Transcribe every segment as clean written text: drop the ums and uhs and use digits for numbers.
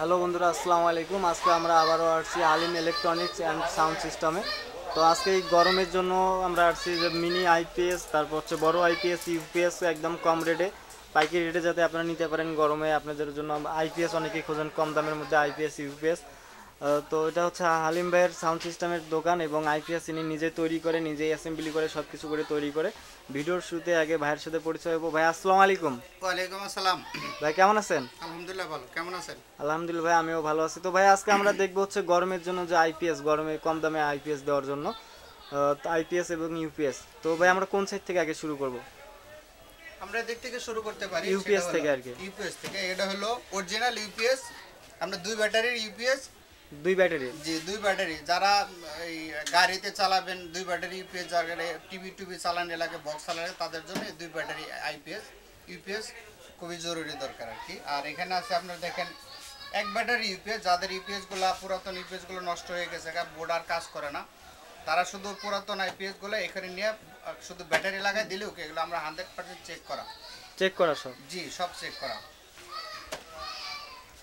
Hello বন্ধুরা, আসসালামু আলাইকুম। আজকে আমরা আবারও আসছি আলিম ইলেকট্রনিক্স অ্যান্ড সাউন্ড সিস্টেমে। তো আজকে এই গরমের জন্য আমরা আসছি যে মিনি আইপিএস, তারপর হচ্ছে বড় আইপিএস, ইউপিএস একদম কম রেটে, পাইকারি রেটে যাতে আপনারা নিতে পারেন গরমে। আপনাদের জন্য আইপিএস অনেকেই খোঁজেন কম দামের মধ্যে, আইপিএস ইউপিএস। তো এটা হচ্ছে হালিম ভাইয়ের সাউন্ড সিস্টেমের দোকান, এবং আইপিএস ইনি নিজে তৈরি করে, নিজেই অ্যাসেম্বলি করে, সব কিছু করে তৈরি করে। ভিডিওর শুরুতে আগে ভাইয়ের সাথে পরিচয় হবো। ভাই আসসালামু আলাইকুম। ওয়ালাইকুম আসসালাম। ভাই কেমন আছেন? আলহামদুলিল্লাহ ভালো। কেমন আছেন? আলহামদুলিল্লাহ ভাই, আমিও ভালো আছি। তো ভাই আজকে আমরা দেখবো হচ্ছে গরমের জন্য যে আইপিএস, গরমে কম দামে আইপিএস দেওয়ার জন্য আইপিএস এবং ইউপিএস। তো ভাই আমরা কোন সাইড থেকে আগে শুরু করব? আমরা দিক থেকে শুরু করতে পারি। ইউপিএস থেকে আর কি। ইউপিএস থেকে। এটা হলো অরিজিনাল ইউপিএস। আমরা দুই ব্যাটারির ইউপিএস। দুই ব্যাটারি? জি, দুই ব্যাটারি। যারা এই গাড়িতে চালাবেন দুই ব্যাটারি ইউপিএস, যারা টিভি চালানো লাগে, বক্স চালানো, তাদের জন্য এই দুই ব্যাটারি আইপিএস ইউপিএস খুবই জরুরি দরকার আর কি। আর এখানে আছে আপনারা দেখেন এক ব্যাটারি ইউপিএস, যাদের ইউপিএসগুলো পুরাতন ইউপিএসগুলো নষ্ট হয়ে গেছে, বোর্ড আর কাজ করে না, তারা শুধু পুরাতন আইপিএসগুলো এখানে নিয়ে শুধু ব্যাটারি লাগাই দিলেও এগুলো আমরা 100% চেক করা সব? জি, সব চেক করা,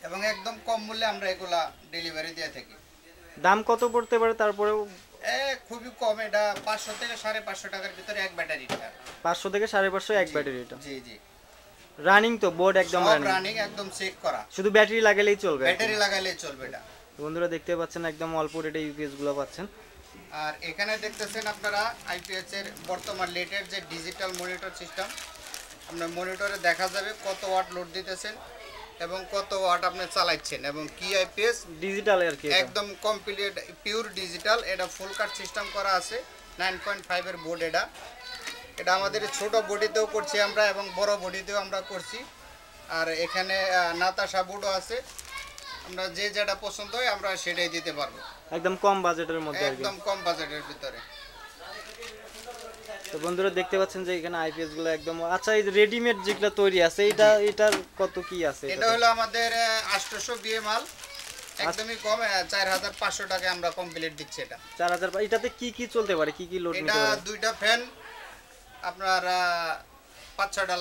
এবং একদম কম মূল্যে আমরা এগুলা ডেলিভারি দিয়ে থাকি। দাম কত পড়তে পারে তারপরেও? খুবই কম। এটা 500 থেকে 550 টাকার ভিতরে এক ব্যাটারিটা। 500 থেকে 550 এক ব্যাটারিটা? জি জি। রানিং তো? বোর্ড একদম রানিং, একদম চেক করা, শুধু ব্যাটারি লাগালেই চলবে? ব্যাটারি লাগালেই চলবে এটা। বন্ধুরা দেখতে পাচ্ছেন একদম অল্প রেটে ইউপিএস গুলো পাচ্ছেন। আর এখানে দেখতেছেন আপনারা আইপিএস এর বর্তমান লেটের যে ডিজিটাল মনিটর সিস্টেম, আপনার মনিটরে দেখা যাবে কত ওয়াট লোড দিতেছেন এবং কত ওয়াট আপনি চালাচ্ছেন, এবং কি আইপিএস ডিজিটাল আর কি, একদম কমপ্লিট পিওর ডিজিটাল। এটা ফুল কাট সিস্টেম করা আছে, 9.5 এর বোর্ড। এটা আমাদের ছোট বডিতেও করছি আমরা এবং বড় বডিতেও আমরা করছি। আর এখানে নাতাশা বোর্ডও আছে, আমরা যে যেটা পছন্দ হয় আমরা সেটাই দিতে পারবো, একদম কম বাজেটের মধ্যে, একদম কম বাজেটের ভিতরে। তো বন্ধুরা দেখতে পাচ্ছেন যে এখানে আইপিএস গুলো একদম। আচ্ছা, এই রেডিমেড যেগুলো তৈরি আছে, এটার কত কি আছে? এটা হলো আমাদের 800 বিএ মাল, একদমই কম, 4500 টাকা আমরা কমপ্লিট দিচ্ছি এটা। 4000? এটাতে কি কি চলতে পারে, কি কি লোড নিতে পারে? এটা দুইটা ফ্যান, আপনার 5-6টা